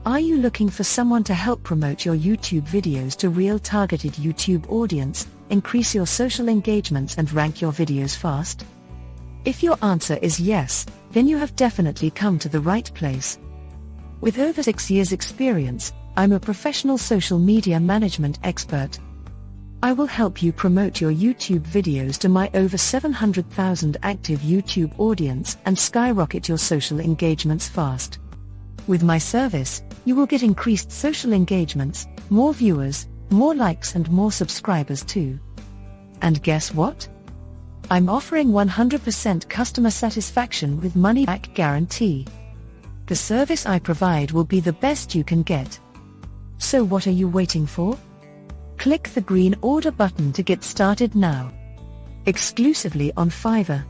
Are you looking for someone to help promote your YouTube videos to real targeted YouTube audience, increase your social engagements and rank your videos fast? If your answer is yes, then you have definitely come to the right place. With over 6 years experience, I'm a professional social media management expert. I will help you promote your YouTube videos to my over 700,000 active YouTube audience and skyrocket your social engagements fast. With my service, you will get increased social engagements, more viewers, more likes and more subscribers too. And guess what? I'm offering 100% customer satisfaction with money-back guarantee. The service I provide will be the best you can get. So what are you waiting for? Click the green order button to get started now. Exclusively on Fiverr.